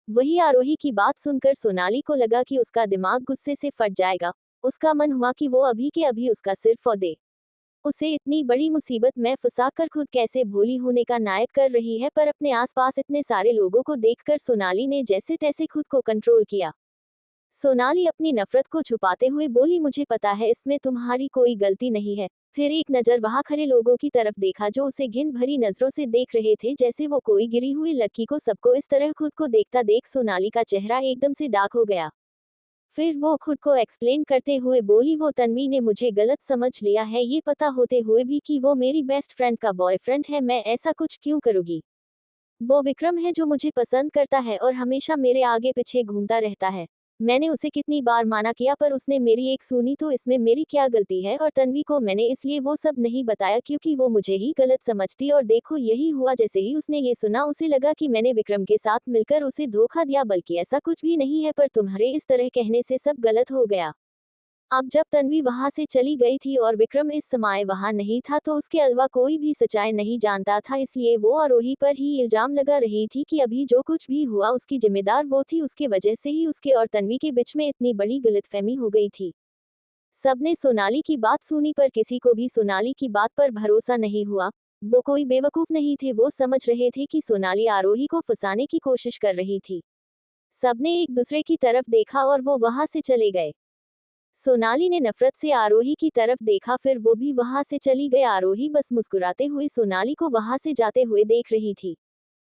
वही आरोही की बात सुनकर सोनाली को लगा कि उसका दिमाग गुस्से से फट जाएगा। उसका मन हुआ कि वो अभी के अभी उसका सिर फोड़ दे। उसे इतनी बड़ी मुसीबत में फंसाकर खुद कैसे भोली होने का नाटक कर रही है, पर अपने आसपास इतने सारे लोगों को देखकर सोनाली ने जैसे तैसे खुद को कंट्रोल किया। सोनाली अपनी नफरत को छुपाते हुए बोली, मुझे पता है इसमें तुम्हारी कोई गलती नहीं है। फिर एक नजर वहां खड़े लोगों की तरफ देखा जो उसे घिन भरी नजरों से देख रहे थे, जैसे वो कोई गिरी हुई लड़की को। सबको इस तरह खुद को देखता देख सोनाली का चेहरा एकदम से डार्क हो गया। फिर वो खुद को एक्सप्लेन करते हुए बोली, वो तन्वी ने मुझे गलत समझ लिया है, ये पता होते हुए भी कि वो मेरी बेस्ट फ्रेंड का बॉयफ्रेंड है। मैं ऐसा कुछ क्यों करूंगी? वो विक्रम है जो मुझे पसंद करता है और हमेशा मेरे आगे पीछे घूमता रहता है। मैंने उसे कितनी बार माना किया पर उसने मेरी एक सुनी, तो इसमें मेरी क्या गलती है? और तन्वी को मैंने इसलिए वो सब नहीं बताया क्योंकि वो मुझे ही गलत समझती, और देखो यही हुआ। जैसे ही उसने ये सुना उसे लगा कि मैंने विक्रम के साथ मिलकर उसे धोखा दिया, बल्कि ऐसा कुछ भी नहीं है, पर तुम्हारे इस तरह कहने से सब गलत हो गया। अब जब तन्वी वहां से चली गई थी और विक्रम इस समय वहां नहीं था, तो उसके अलावा कोई भी सच्चाई नहीं जानता था, इसलिए वो आरोही पर ही इल्जाम लगा रही थी कि अभी जो कुछ भी हुआ उसकी जिम्मेदार वो थी। उसके वजह से ही उसके और तन्वी के बीच में इतनी बड़ी गलतफहमी हो गई थी। सबने सोनाली की बात सुनी पर किसी को भी सोनाली की बात पर भरोसा नहीं हुआ। वो कोई बेवकूफ नहीं थे, वो समझ रहे थे कि सोनाली आरोही को फंसाने की कोशिश कर रही थी। सबने एक दूसरे की तरफ देखा और वो वहां से चले गए। सोनाली ने नफरत से आरोही की तरफ देखा, फिर वो भी वहां से चली गई। आरोही बस मुस्कुराते हुए सोनाली को वहां से जाते हुए देख रही थी।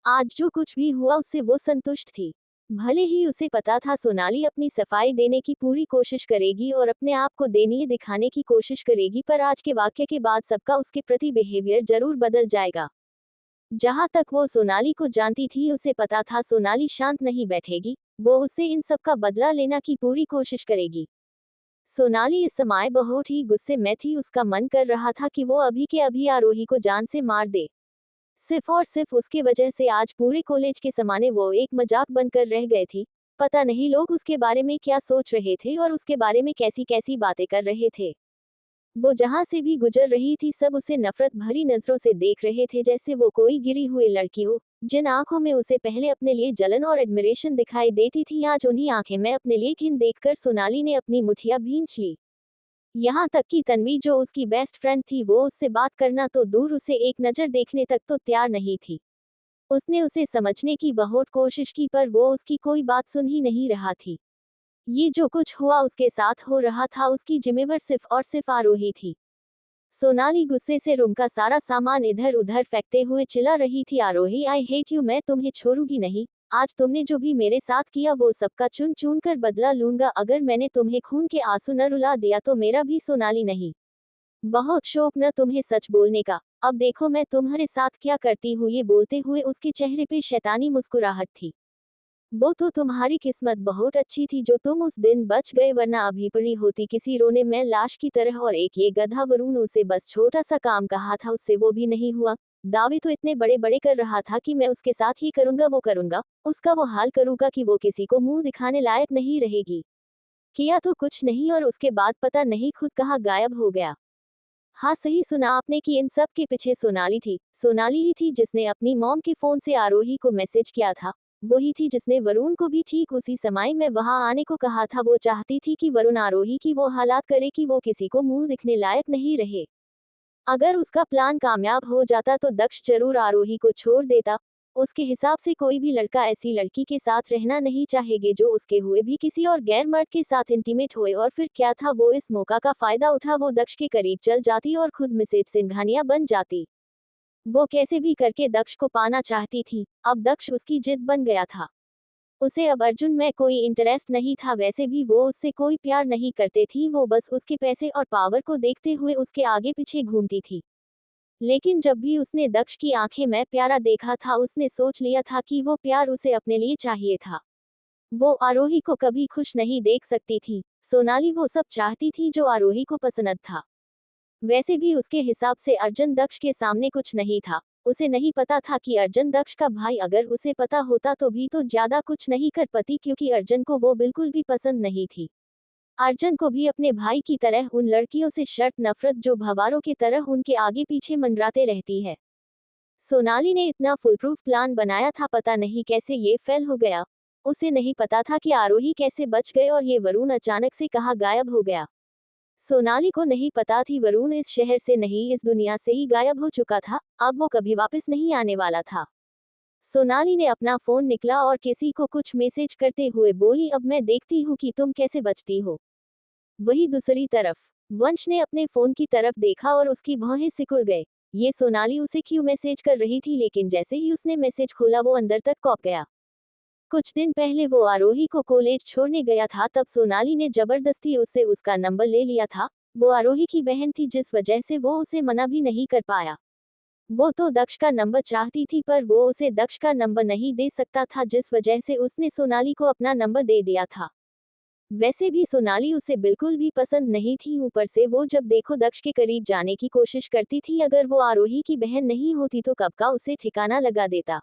आज जो कुछ भी हुआ उससे वो संतुष्ट थी। भले ही उसे पता था सोनाली अपनी सफाई देने की पूरी कोशिश करेगी और अपने आप को दयनीय दिखाने की कोशिश करेगी, पर आज के वाक्य के बाद सबका उसके प्रति बिहेवियर जरूर बदल जाएगा। जहां तक वो सोनाली को जानती थी, उसे पता था सोनाली शांत नहीं बैठेगी। वो उससे इन सब का बदला लेना की पूरी कोशिश करेगी। सोनाली इस समय बहुत ही गुस्से में थी। उसका मन कर रहा था कि वो अभी के अभी आरोही को जान से मार दे। सिर्फ और सिर्फ उसकी वजह से आज पूरे कॉलेज के सामने वो एक मजाक बनकर रह गए थी। पता नहीं लोग उसके बारे में क्या सोच रहे थे और उसके बारे में कैसी कैसी बातें कर रहे थे। वो जहां से भी गुजर रही थी सब उसे नफरत भरी नजरों से देख रहे थे, जैसे वो कोई गिरी हुई लड़की हो। जिन आंखों में उसे पहले अपने लिए जलन और एडमिरेशन दिखाई देती थी, आज उन्हीं आंखें में अपने लिए घिन देखकर सोनाली ने अपनी मुठियां भींच ली। यहाँ तक कि तन्वी जो उसकी बेस्ट फ्रेंड थी, वो उससे बात करना तो दूर, उसे एक नजर देखने तक तो तैयार नहीं थी। उसने उसे समझने की बहुत कोशिश की, पर वो उसकी कोई बात सुन ही नहीं रहा थी। ये जो कुछ हुआ उसके साथ हो रहा था, उसकी जिम्मेवार सिर्फ और सिर्फ आरोही थी। सोनाली गुस्से से रूम का सारा सामान इधर उधर फेंकते हुए चिल्ला रही थी, आरोही आई हेट यू, मैं तुम्हें छोड़ूंगी नहीं। आज तुमने जो भी मेरे साथ किया वो सबका चुन चुन कर बदला लूंगा। अगर मैंने तुम्हें खून के आंसू न रुला दिया तो मेरा भी सोनाली नहीं। बहुत शौक न तुम्हें सच बोलने का। अब देखो मैं तुम्हारे साथ क्या करती हूँ। ये बोलते हुए उसके चेहरे पे शैतानी मुस्कुराहट थी। वो तो तुम्हारी किस्मत बहुत अच्छी थी जो तुम उस दिन बच गए, वरना अभी पड़ी होती किसी रोने में लाश की तरह। और एक ये गधा वरुण, उसे बस छोटा सा काम कहा था, उससे वो भी नहीं हुआ। दावे तो इतने बड़े बड़े कर रहा था कि मैं उसके साथ ये करूंगा वो करूंगा, उसका वो हाल करूंगा कि वो किसी को मुंह दिखाने लायक नहीं रहेगी। किया तो कुछ नहीं और उसके बाद पता नहीं खुद कहाँ गायब हो गया। हाँ सही सुना आपने कि इन सब के पीछे सोनाली थी। सोनाली ही थी जिसने अपनी मॉम के फोन से आरोही को मैसेज किया था। वही थी जिसने वरुण को भी ठीक उसी समय में वहां आने को कहा था। वो चाहती थी कि वरुण आरोही की वो हालात करे कि वो किसी को मुंह दिखने लायक नहीं रहे। अगर उसका प्लान कामयाब हो जाता तो दक्ष जरूर आरोही को छोड़ देता। उसके हिसाब से कोई भी लड़का ऐसी लड़की के साथ रहना नहीं चाहेगे जो उसके हुए भी किसी और गैर मर्द के साथ इंटीमेट हुए। और फिर क्या था, वो इस मौका का फायदा उठा। वो दक्ष के करीब चल जाती और खुद मिसेज सिंघानिया बन जाती। वो कैसे भी करके दक्ष को पाना चाहती थी। अब दक्ष उसकी जिद बन गया था। उसे अब अर्जुन में कोई इंटरेस्ट नहीं था। वैसे भी वो उससे कोई प्यार नहीं करते थी, वो बस उसके पैसे और पावर को देखते हुए उसके आगे पीछे घूमती थी। लेकिन जब भी उसने दक्ष की आंखें में प्यारा देखा था, उसने सोच लिया था कि वो प्यार उसे अपने लिए चाहिए था। वो आरोही को कभी खुश नहीं देख सकती थी। सोनाली वो सब चाहती थी जो आरोही को पसंद था। वैसे भी उसके हिसाब से अर्जुन दक्ष के सामने कुछ नहीं था। उसे नहीं पता था कि अर्जुन दक्ष का भाई, अगर उसे पता होता तो भी तो ज्यादा कुछ नहीं कर पाती, क्योंकि अर्जुन को वो बिल्कुल भी पसंद नहीं थी। अर्जुन को भी अपने भाई की तरह उन लड़कियों से शर्त नफरत जो भंवारों की तरह उनके आगे पीछे मंडराते रहती है। सोनाली ने इतना फुलप्रूफ प्लान बनाया था, पता नहीं कैसे ये फेल हो गया। उसे नहीं पता था कि आरोही कैसे बच गए और ये वरुण अचानक से कहाँ गायब हो गया। सोनाली को नहीं पता थी वरुण इस शहर से नहीं, इस दुनिया से ही गायब हो चुका था। अब वो कभी वापस नहीं आने वाला था। सोनाली ने अपना फोन निकला और किसी को कुछ मैसेज करते हुए बोली, अब मैं देखती हूँ कि तुम कैसे बचती हो। वही दूसरी तरफ वंश ने अपने फोन की तरफ देखा और उसकी भौहें सिकुड़ गए। ये सोनाली उसे क्यों मैसेज कर रही थी, लेकिन जैसे ही उसने मैसेज खोला वो अंदर तक कौंप गया। कुछ दिन पहले वो आरोही को कॉलेज छोड़ने गया था, तब सोनाली ने जबरदस्ती उससे उसका नंबर ले लिया था। वो आरोही की बहन थी, जिस वजह से वो उसे मना भी नहीं कर पाया। वो तो दक्ष का नंबर चाहती थी, पर वो उसे दक्ष का नंबर नहीं दे सकता था, जिस वजह से उसने सोनाली को अपना नंबर दे दिया था। वैसे भी सोनाली उसे बिल्कुल भी पसंद नहीं थी, ऊपर से वो जब देखो दक्ष के करीब जाने की कोशिश करती थी। अगर वो आरोही की बहन नहीं होती तो कब का उसे ठिकाना लगा देता।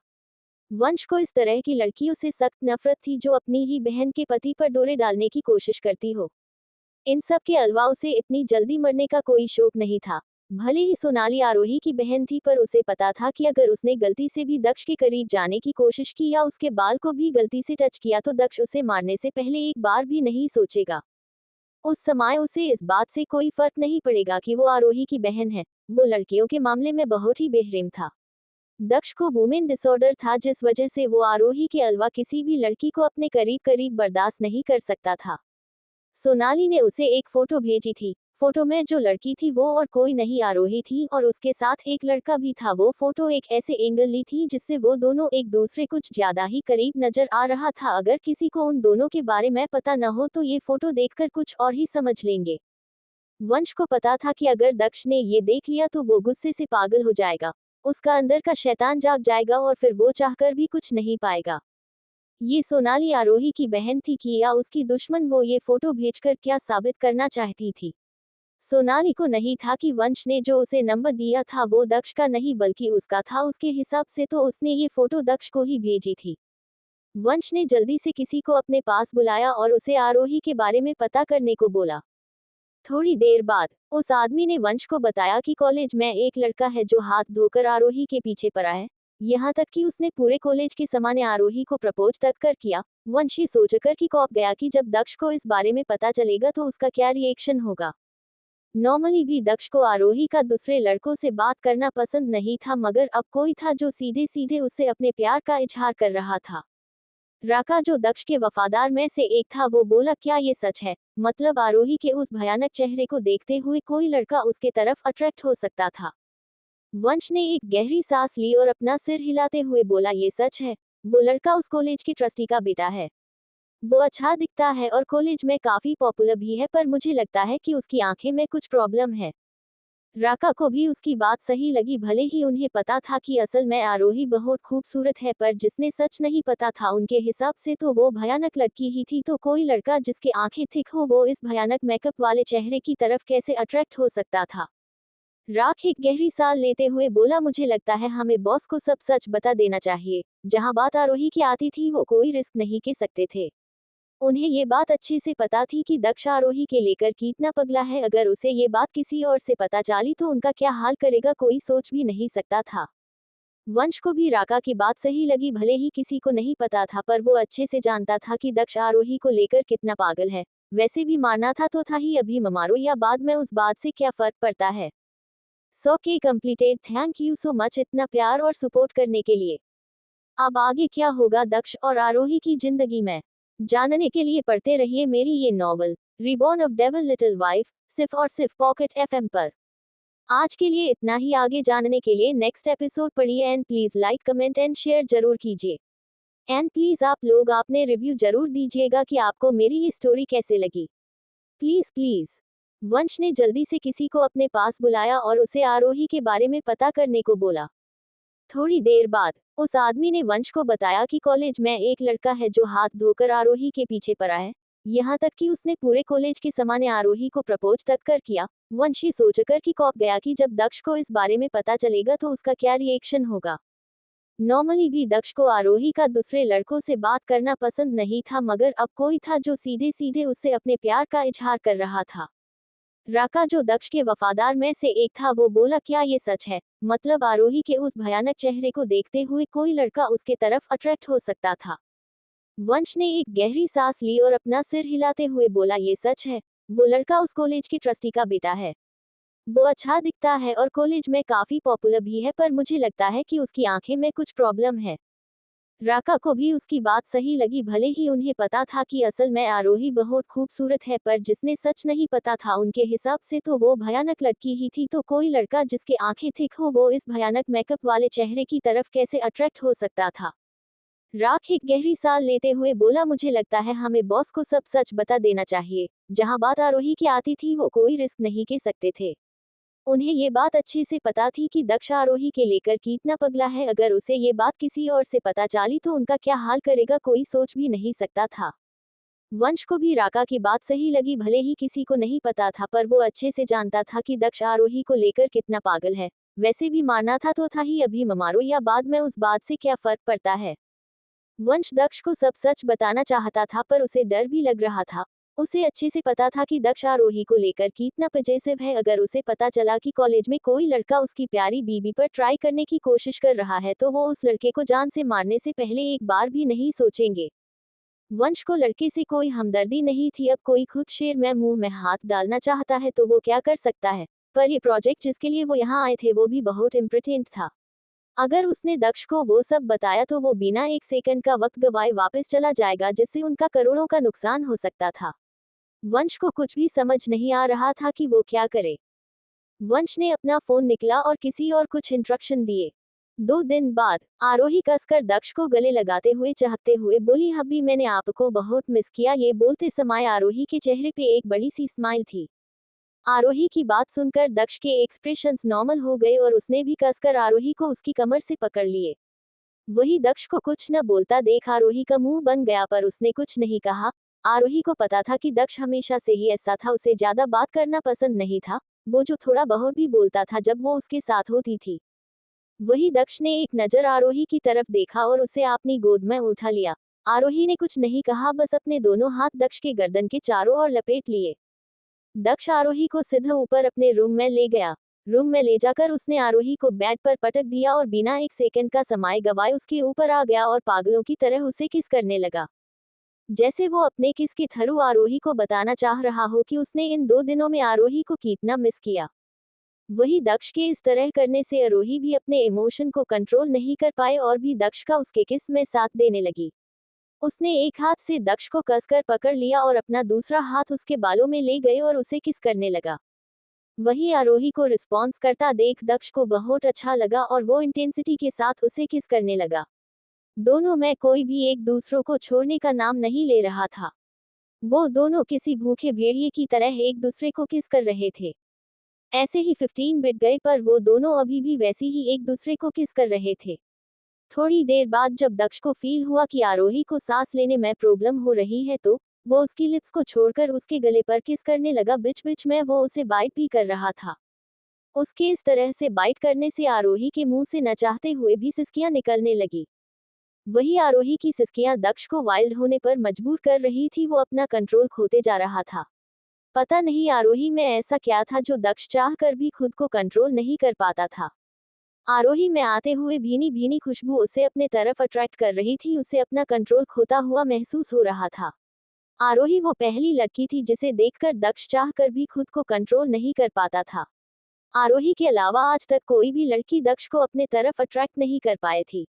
वंश को इस तरह की लड़कियों से सख्त नफरत थी, जो अपनी ही बहन के पति पर डोरे डालने की कोशिश करती हो। इन सब के अलावा उसे इतनी जल्दी मरने का कोई शौक नहीं था। भले ही सोनाली आरोही की बहन थी, पर उसे पता था कि अगर उसने गलती से भी दक्ष के करीब जाने की कोशिश की या उसके बाल को भी गलती से टच किया तो दक्ष उसे मारने से पहले एक बार भी नहीं सोचेगा। उस समय उसे इस बात से कोई फर्क नहीं पड़ेगा कि वो आरोही की बहन है। वो लड़कियों के मामले में बहुत ही बेरहम था। दक्ष को वुमेन डिसऑर्डर था, जिस वजह से वो आरोही के अलावा किसी भी लड़की को अपने करीब करीब बर्दाश्त नहीं कर सकता था। सोनाली ने उसे एक फोटो भेजी थी। फोटो में जो लड़की थी वो और कोई नहीं आरोही थी, और उसके साथ एक लड़का भी था। वो फोटो एक ऐसे एंगल ली थी जिससे वो दोनों एक दूसरे कुछ ज्यादा ही करीब नजर आ रहा था। अगर किसी को उन दोनों के बारे में पता न हो तो ये फोटो देखकर कुछ और ही समझ लेंगे। वंश को पता था कि अगर दक्ष ने ये देख लिया तो वो गुस्से से पागल हो जाएगा। उसका अंदर का शैतान जाग जाएगा और फिर वो चाहकर भी कुछ नहीं पाएगा। ये सोनाली आरोही की बहन थी कि या उसकी दुश्मन, वो ये फोटो भेजकर क्या साबित करना चाहती थी। सोनाली को नहीं था कि वंश ने जो उसे नंबर दिया था वो दक्ष का नहीं बल्कि उसका था। उसके हिसाब से तो उसने ये फोटो दक्ष को ही भेजी थी। वंश ने जल्दी से किसी को अपने पास बुलाया और उसे आरोही के बारे में पता करने को बोला। थोड़ी देर बाद उस आदमी ने वंश को बताया कि कॉलेज में एक लड़का है जो हाथ धोकर आरोही के पीछे पड़ा है। यहाँ तक कि उसने पूरे कॉलेज के सामने आरोही को प्रपोज तक कर किया। वंश ये सोचकर कि कौप गया कि जब दक्ष को इस बारे में पता चलेगा तो उसका क्या रिएक्शन होगा। नॉर्मली भी दक्ष को आरोही का दूसरे लड़कों से बात करना पसंद नहीं था, मगर अब कोई था जो सीधे सीधे उससे अपने प्यार का इजहार कर रहा था। राका, जो दक्ष के वफादार में से एक था, वो बोला, क्या ये सच है? मतलब आरोही के उस भयानक चेहरे को देखते हुए कोई लड़का उसके तरफ अट्रैक्ट हो सकता था। वंश ने एक गहरी सांस ली और अपना सिर हिलाते हुए बोला, ये सच है। वो लड़का उस कॉलेज के ट्रस्टी का बेटा है। वो अच्छा दिखता है और कॉलेज में काफी पॉपुलर भी है, पर मुझे लगता है कि उसकी आंखें में कुछ प्रॉब्लम है। राका को भी उसकी बात सही लगी। भले ही उन्हें पता था कि असल में आरोही बहुत खूबसूरत है, पर जिसने सच नहीं पता था उनके हिसाब से तो वो भयानक लड़की ही थी। तो कोई लड़का जिसके आंखें थिक हो वो इस भयानक मेकअप वाले चेहरे की तरफ कैसे अट्रैक्ट हो सकता था। राख एक गहरी सांस लेते हुए बोला, मुझे लगता है हमें बॉस को सब सच बता देना चाहिए। जहां बात आरोही की आती थी वो कोई रिस्क नहीं ले सकते थे। उन्हें ये बात अच्छे से पता थी कि दक्ष आरोही के लेकर कितना पगला है। अगर उसे ये बात किसी और से पता चली तो उनका क्या हाल करेगा कोई सोच भी नहीं सकता था। वंश को भी राका की बात सही लगी। भले ही किसी को नहीं पता था, पर वो अच्छे से जानता था कि दक्ष आरोही को लेकर कितना पागल है। वैसे भी मारना था तो था ही, अभी मारो या बाद में उस बात से क्या फर्क पड़ता है। 100K completed. Thank you so much इतना प्यार और सपोर्ट करने के लिए। अब आगे क्या होगा दक्ष और आरोही की जिंदगी में, जानने के लिए पढ़ते रहिए मेरी ये novel reborn of devil little wife, सिर्फ और सिर्फ पॉकेट एफएम पर। आज के लिए इतना ही। आगे जानने के लिए नेक्स्ट एपिसोड पढ़िए and please like comment and share जरूर कीजिए। एंड प्लीज आप लोग अपने रिव्यू जरूर दीजिएगा कि आपको मेरी ये स्टोरी कैसे लगी। Please please. वंश ने जल्दी से किसी को अपने पास बुलाया और उसे आरोही के बारे में पता करने को बोला। थोड़ी देर बाद उस आदमी ने वंश को बताया कि कॉलेज में एक लड़का है जो हाथ धोकर आरोही के पीछे पड़ा है। यहाँ तक कि उसने पूरे कॉलेज के सामने आरोही को प्रपोज तक कर किया। वंश ये सोचकर कि कौप गया कि जब दक्ष को इस बारे में पता चलेगा तो उसका क्या रिएक्शन होगा। नॉर्मली भी दक्ष को आरोही का दूसरे लड़कों से बात करना पसंद नहीं था, मगर अब कोई था जो सीधे सीधे उससे अपने प्यार का इजहार कर रहा था। राका, जो दक्ष के वफादार में से एक था, वो बोला, क्या ये सच है? मतलब आरोही के उस भयानक चेहरे को देखते हुए कोई लड़का उसके तरफ अट्रैक्ट हो सकता था। वंश ने एक गहरी सांस ली और अपना सिर हिलाते हुए बोला, ये सच है। वो लड़का उस कॉलेज के ट्रस्टी का बेटा है। वो अच्छा दिखता है और कॉलेज में काफी पॉपुलर भी है, पर मुझे लगता है कि उसकी आंखें में कुछ प्रॉब्लम है। राका को भी उसकी बात सही लगी, भले ही उन्हें पता था कि असल में आरोही बहुत खूबसूरत है, पर जिसने सच नहीं पता था उनके हिसाब से तो वो भयानक लड़की ही थी। तो कोई लड़का जिसके आंखें थिक हो वो इस भयानक मेकअप वाले चेहरे की तरफ कैसे अट्रैक्ट हो सकता था। राख एक गहरी सांस लेते हुए बोला, मुझे लगता है हमें बॉस को सब सच बता देना चाहिए। जहां बात आरोही की आती थी वो कोई रिस्क नहीं ले सकते थे। उन्हें ये बात अच्छे से पता थी कि दक्ष आरोही के लेकर कितना पगला है। अगर उसे ये बात किसी और से पता चली तो उनका क्या हाल करेगा कोई सोच भी नहीं सकता था। वंश को भी राका की बात सही लगी, भले ही किसी को नहीं पता था, पर वो अच्छे से जानता था कि दक्ष आरोही को लेकर कितना पागल है। वैसे भी मारना था तो था ही, अभी मारो या बाद में उस बात से क्या फर्क पड़ता है। वंश दक्ष को सब सच बताना चाहता था, पर उसे डर भी लग रहा था। उसे अच्छे से पता था कि दक्ष आरोही को लेकर कितना पजेसिव है। अगर उसे पता चला कि कॉलेज में कोई लड़का उसकी प्यारी बीबी पर ट्राई करने की कोशिश कर रहा है तो वो उस लड़के को जान से मारने से पहले एक बार भी नहीं सोचेंगे। वंश को लड़के से कोई हमदर्दी नहीं थी। अब कोई खुद शेर में मुंह में हाथ डालना चाहता है तो वो क्या कर सकता है। पर ये प्रोजेक्ट जिसके लिए वो यहाँ आए थे वो भी बहुत इम्पोर्टेंट था। अगर उसने दक्ष को वो सब बताया तो वो बिना एक सेकंड का वक्त गवाए वापस चला जाएगा, जिससे उनका करोड़ों का नुकसान हो सकता था। वंश को कुछ भी समझ नहीं आ रहा था कि वो क्या करे। वंश ने अपना फोन निकला और किसी और कुछ इंस्ट्रक्शन दिए। 2 दिन बाद आरोही कसकर दक्ष को गले लगाते हुए चहकते हुए बोली, हब्बी मैंने आपको बहुत मिस किया। ये बोलते समय आरोही के चेहरे पे एक बड़ी सी स्माइल थी। आरोही की बात सुनकर दक्ष के एक्सप्रेशंस नॉर्मल हो गए और उसने भी कसकर आरोही को उसकी कमर से पकड़ लिए। वही दक्ष को कुछ न बोलता देख आरोही का मुंह बन गया, पर उसने कुछ नहीं कहा। आरोही को पता था कि दक्ष हमेशा से ही ऐसा था, उसे ज्यादा बात करना पसंद नहीं था। वो जो थोड़ा बहुत भी बोलता था जब वो उसके साथ होती थी। वही दक्ष ने एक नजर आरोही की तरफ देखा और उसे अपनी गोद में उठा लिया। आरोही ने कुछ नहीं कहा, बस अपने दोनों हाथ दक्ष के गर्दन के चारों ओर लपेट लिए। दक्ष आरोही को सीधा ऊपर अपने रूम में ले गया। रूम में ले जाकर उसने आरोही को बेड पर पटक दिया और बिना एक सेकंड का समय गवाए उसके ऊपर आ गया और पागलों की तरह उसे किस करने लगा। जैसे वो अपने किस के थ्रू आरोही को बताना चाह रहा हो कि उसने इन 2 दिनों में आरोही को कितना मिस किया। वही दक्ष के इस तरह करने से आरोही भी अपने इमोशन को कंट्रोल नहीं कर पाए और भी दक्ष का उसके किस में साथ देने लगी। उसने एक हाथ से दक्ष को कसकर पकड़ लिया और अपना दूसरा हाथ उसके बालों में ले गए और उसे किस करने लगा। वही आरोही को रिस्पॉन्स करता देख दक्ष को बहुत अच्छा लगा और वो इंटेंसिटी के साथ उसे किस करने लगा। दोनों में कोई भी एक दूसरों को छोड़ने का नाम नहीं ले रहा था। वो दोनों किसी भूखे भेड़िए की तरह एक दूसरे को किस कर रहे थे। ऐसे ही 15 बीत गए, पर वो दोनों अभी भी वैसी ही एक दूसरे को किस कर रहे थे। थोड़ी देर बाद जब दक्ष को फील हुआ कि आरोही को सांस लेने में प्रॉब्लम हो रही है तो वो उसकी लिप्स को छोड़कर उसके गले पर किस करने लगा। बीच बीच में वो उसे बाइट भी कर रहा था। उसके इस तरह से बाइट करने से आरोही के मुंह से न चाहते हुए भी सिसकियां निकलने लगी। वही आरोही की सिसकियां दक्ष को वाइल्ड होने पर मजबूर कर रही थी। वो अपना कंट्रोल खोते जा रहा था। पता नहीं आरोही में ऐसा क्या था जो दक्ष चाह कर भी खुद को कंट्रोल नहीं कर पाता था। आरोही में आते हुए भीनी भीनी खुशबू उसे अपने तरफ अट्रैक्ट कर रही थी। उसे अपना कंट्रोल खोता हुआ महसूस हो रहा था। आरोही वो पहली लड़की थी जिसे देखकर दक्ष चाह कर भी खुद को कंट्रोल नहीं कर पाता था। आरोही के अलावा आज तक कोई भी लड़की दक्ष को अपने तरफ अट्रैक्ट नहीं कर पाई थी।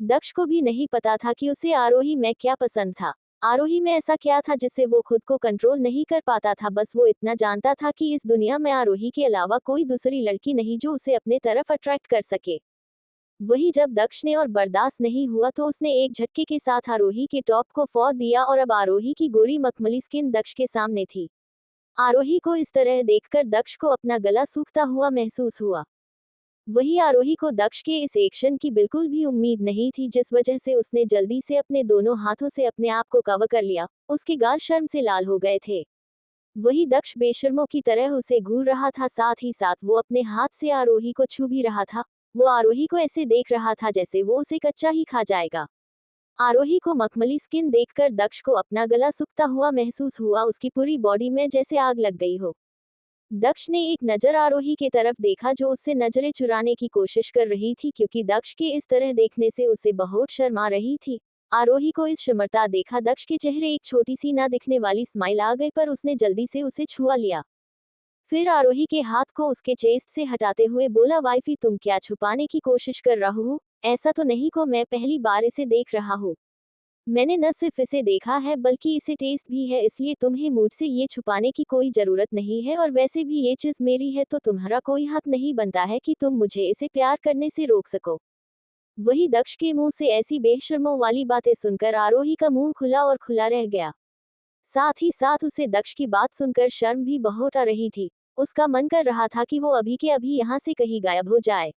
दक्ष को भी नहीं पता था कि उसे आरोही में क्या पसंद था। आरोही में ऐसा क्या था जिससे वो खुद को कंट्रोल नहीं कर पाता था। बस वो इतना जानता था कि इस दुनिया में आरोही के अलावा कोई दूसरी लड़की नहीं जो उसे अपने तरफ अट्रैक्ट कर सके। वही जब दक्ष ने और बर्दाश्त नहीं हुआ तो उसने एक झटके के साथ आरोही के टॉप को फोड़ दिया और अब आरोही की गोरी मखमली स्किन दक्ष के सामने थी। आरोही को इस तरह देखकर दक्ष को अपना गला सूखता हुआ महसूस हुआ। वही आरोही को दक्ष के इस एक्शन की बिल्कुल भी उम्मीद नहीं थी, जिस वजह से उसने जल्दी से अपने दोनों हाथों से अपने आप को कवर कर लिया। उसके गाल शर्म से लाल हो गए थे। वही दक्ष बेशर्मों की तरह उसे घूर रहा था, साथ ही साथ वो अपने हाथ से आरोही को छू भी रहा था। वो आरोही को ऐसे देख रहा था जैसे वो उसे कच्चा ही खा जाएगा। आरोही को मखमली स्किन देखकर दक्ष को अपना गला सूखता हुआ महसूस हुआ। उसकी पूरी बॉडी में जैसे आग लग गई हो। दक्ष ने एक नजर आरोही की तरफ देखा जो उससे नजरें चुराने की कोशिश कर रही थी, क्योंकि दक्ष के इस तरह देखने से उसे बहुत शर्म आ रही थी। आरोही को इस शिमरता देखा दक्ष के चेहरे एक छोटी सी ना दिखने वाली स्माइल आ गई, पर उसने जल्दी से उसे छुआ लिया। फिर आरोही के हाथ को उसके चेस्ट से हटाते हुए बोला, वाइफी तुम क्या छुपाने की कोशिश कर रहा हो? ऐसा तो नहीं को, मैं पहली बार इसे देख रहा हूँ। मैंने न सिर्फ इसे देखा है बल्कि इसे टेस्ट भी है, इसलिए तुम्हें मुझसे ये छुपाने की कोई जरूरत नहीं है, और वैसे भी ये चीज मेरी है तो तुम्हारा कोई हक नहीं बनता है कि तुम मुझे इसे प्यार करने से रोक सको। वही दक्ष के मुंह से ऐसी बेशर्मों वाली बातें सुनकर आरोही का मुंह खुला और खुला रह गया। साथ ही साथ उसे दक्ष की बात सुनकर शर्म भी बहुत आ रही थी। उसका मन कर रहा था कि वो अभी के अभी यहाँ से कहीं गायब हो जाए।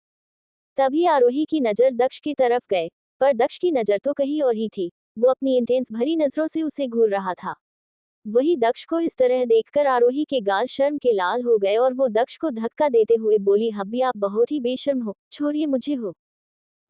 तभी आरोही की नजर दक्ष की तरफ गए, पर दक्ष की नजर तो कहीं और ही थी। वो अपनी इंटेंस भरी नजरों से उसे घूर रहा था। वही दक्ष को इस तरह देखकर आरोही के गाल शर्म के लाल हो गए और वो दक्ष को धक्का देते हुए बोली, हब्बी आप बहुत ही बेशर्म हो, छोड़िए मुझे हो।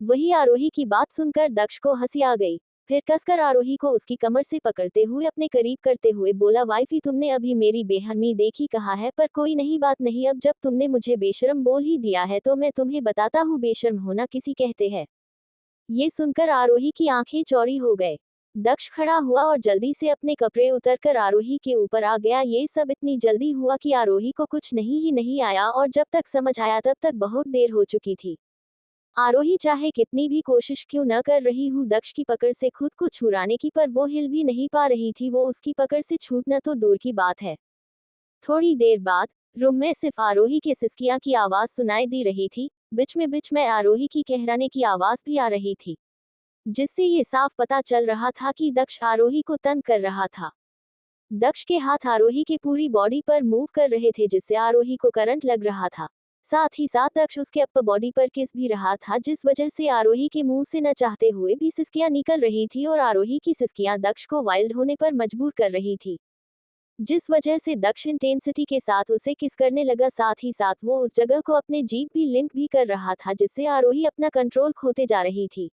वही आरोही की बात सुनकर दक्ष को हंसी आ गई। फिर कसकर आरोही को उसकी कमर से पकड़ते हुए अपने करीब करते हुए बोला, वाइफी तुमने अभी मेरी बेहरमी देखी कहा है, पर कोई नहीं बात नहीं, अब जब तुमने मुझे बेशर्म बोल ही दिया है तो मैं तुम्हें बताता हूँ बेशर्म होना किसी कहते हैं। ये सुनकर आरोही की आंखें चौड़ी हो गए। दक्ष खड़ा हुआ और जल्दी से अपने कपड़े उतरकर आरोही के ऊपर आ गया। ये सब इतनी जल्दी हुआ कि आरोही को कुछ नहीं आया, और जब तक समझ आया तब तक बहुत देर हो चुकी थी। आरोही चाहे कितनी भी कोशिश क्यों न कर रही हूँ दक्ष की पकड़ से खुद को छुड़ाने की, पर वो हिल भी नहीं पा रही थी। वो उसकी पकड़ से छूटना तो दूर की बात है। थोड़ी देर बाद रूम में सिर्फ आरोही के सिसकियां की आवाज सुनाई दी रही थी। बीच में आरोही की कहराने की आवाज भी आ रही थी, जिससे ये साफ पता चल रहा था कि दक्ष आरोही को तंग कर रहा था। दक्ष के हाथ आरोही के पूरी बॉडी पर मूव कर रहे थे, जिससे आरोही को करंट लग रहा था। साथ ही साथ दक्ष उसके अपर बॉडी पर किस भी रहा था, जिस वजह से आरोही के मुंह से न चाहते हुए भी सिसकियां निकल रही थी, और आरोही की सिसकियां दक्ष को वाइल्ड होने पर मजबूर कर रही थी, जिस वजह से दक्ष इंटेंसिटी के साथ उसे किस करने लगा। साथ ही साथ वो उस जगह को अपने जीभ भी लिंक भी कर रहा था, जिससे आरोही अपना कंट्रोल खोते जा रही थी।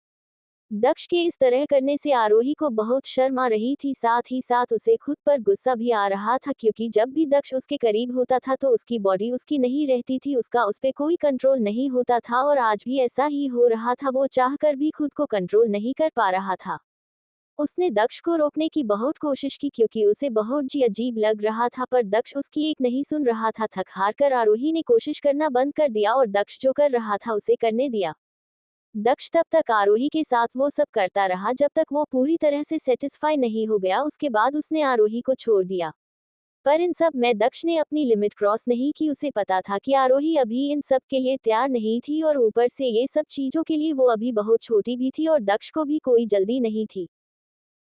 दक्ष के इस तरह करने से आरोही को बहुत शर्म आ रही थी। साथ ही साथ उसे खुद पर गुस्सा भी आ रहा था, क्योंकि जब भी दक्ष उसके करीब होता था तो उसकी बॉडी उसकी नहीं रहती थी, उसका उस पर कोई कंट्रोल नहीं होता था, और आज भी ऐसा ही हो रहा था। वो चाहकर भी खुद को कंट्रोल नहीं कर पा रहा था। उसने दक्ष को रोकने की बहुत कोशिश की, क्योंकि उसे बहुत जी अजीब लग रहा था, पर दक्ष उसकी एक नहीं सुन रहा था। थक हार कर आरोही ने कोशिश करना बंद कर दिया और दक्ष जो कर रहा था उसे करने दिया। दक्ष तब तक आरोही के साथ वो सब करता रहा जब तक वो पूरी तरह से सेटिस्फाई नहीं हो गया। उसके बाद उसने आरोही को छोड़ दिया। पर इन सब में दक्ष ने अपनी लिमिट क्रॉस नहीं की। उसे पता था कि आरोही अभी इन सब के लिए तैयार नहीं थी, और ऊपर से ये सब चीजों के लिए वो अभी बहुत छोटी भी थी, और दक्ष को भी कोई जल्दी नहीं थी।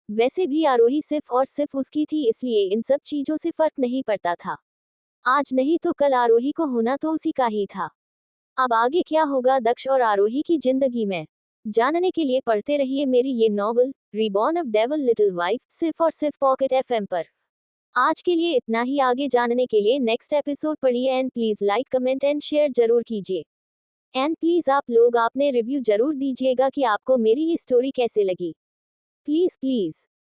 वैसे भी आरोही सिर्फ और सिर्फ उसकी थी, इसलिए इन सब चीजों से फर्क नहीं पड़ता था। आज नहीं तो कल आरोही को होना तो उसी का ही था। अब आगे क्या होगा दक्ष और आरोही की जिंदगी में, जानने के लिए पढ़ते रहिए मेरी ये novel reborn of devil little wife, सिर्फ और सिर्फ पॉकेट एफएम पर। आज के लिए इतना ही। आगे जानने के लिए नेक्स्ट एपिसोड पढ़िए, and please like comment and share जरूर कीजिए। एंड प्लीज आप लोग आपने रिव्यू जरूर दीजिएगा कि आपको मेरी ये स्टोरी कैसे लगी। Please please.